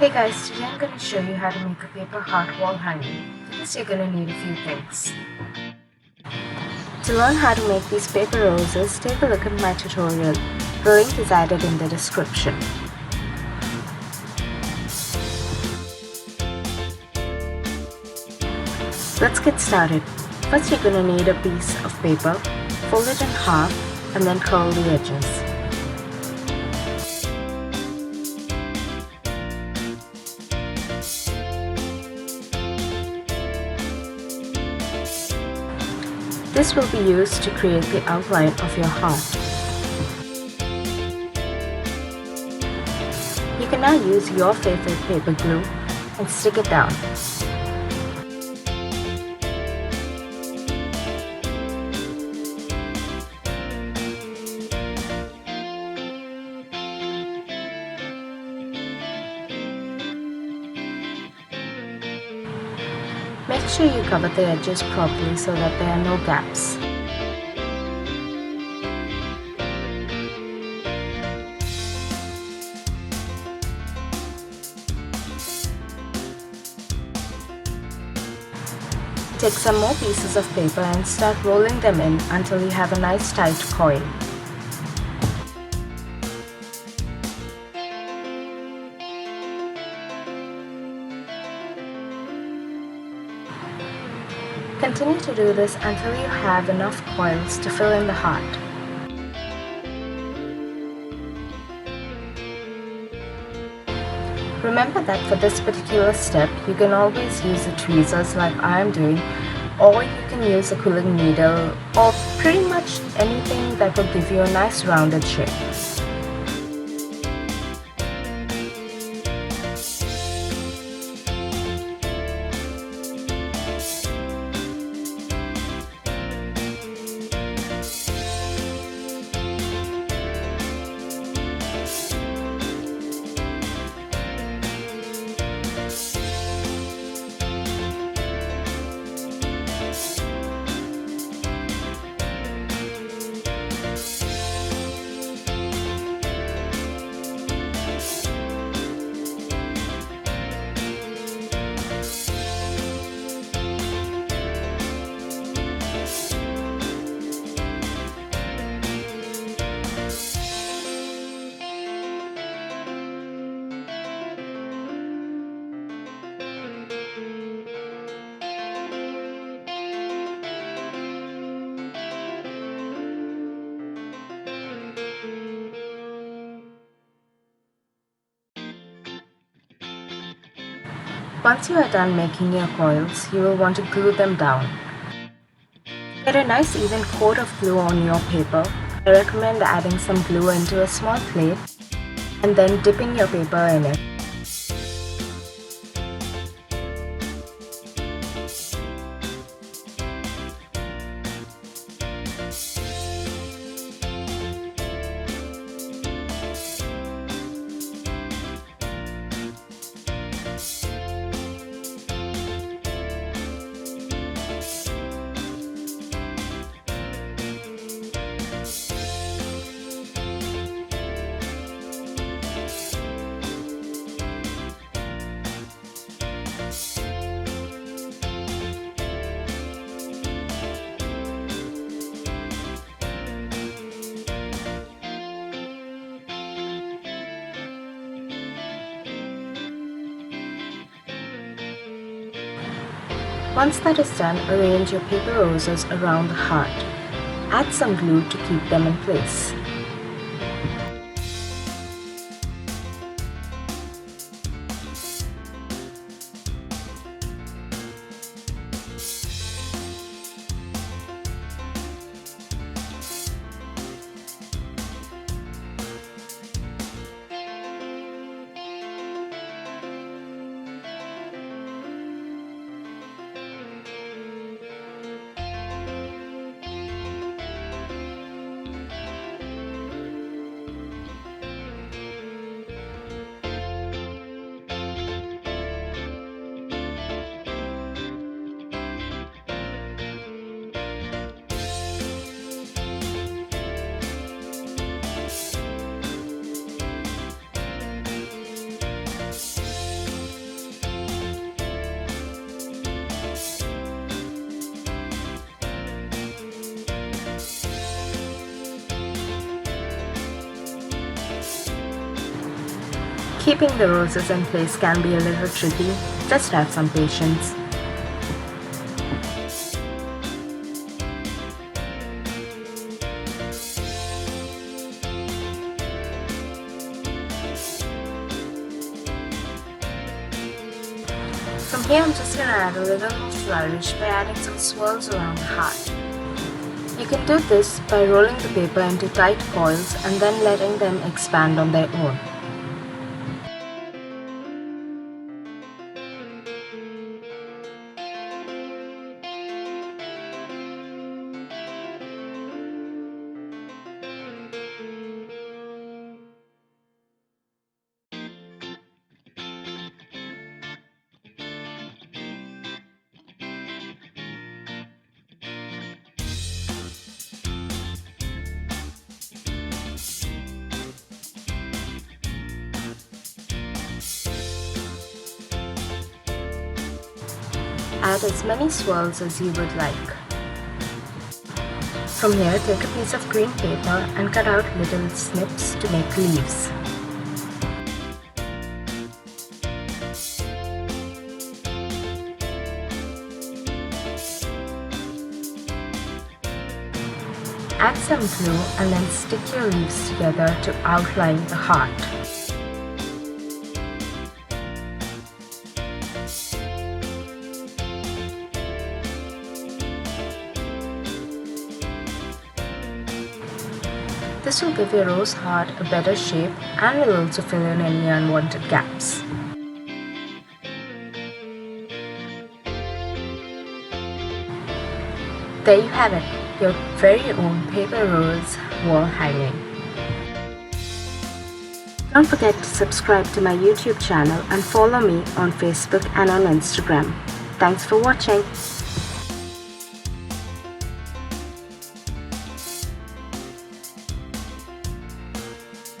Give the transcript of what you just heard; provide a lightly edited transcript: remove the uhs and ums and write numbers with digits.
Hey guys, today I'm going to show you how to make a paper heart wall hanging. For this you're going to need a few things. To learn how to make these paper roses, take a look at my tutorial. The link is added in the description. Let's get started. First you're going to need a piece of paper, fold it in half and then curl the edges. This will be used to create the outline of your heart. You can now use your favorite paper glue and stick it down. Make sure you cover the edges properly so that there are no gaps. Take some more pieces of paper and start rolling them in until you have a nice tight coil. Continue to do this until you have enough coils to fill in the heart. Remember that for this particular step, you can always use the tweezers like I am doing, or you can use a quilling needle or pretty much anything that will give you a nice rounded shape. Once you are done making your coils, you will want to glue them down. Get a nice even coat of glue on your paper. I recommend adding some glue into a small plate and then dipping your paper in it. Once that is done, arrange your paper roses around the heart. Add some glue to keep them in place. Keeping the roses in place can be a little tricky, just have some patience. From here I'm just going to add a little more flourish by adding some swirls around the heart. You can do this by rolling the paper into tight coils and then letting them expand on their own. Add as many swirls as you would like. From here, take a piece of green paper and cut out little snips to make leaves. Add some glue and then stick your leaves together to outline the heart. This will give your rose heart a better shape and will also fill in any unwanted gaps. There you have it, your very own paper rose wall hanging. Don't forget to subscribe to my YouTube channel and follow me on Facebook and on Instagram. Thanks for watching.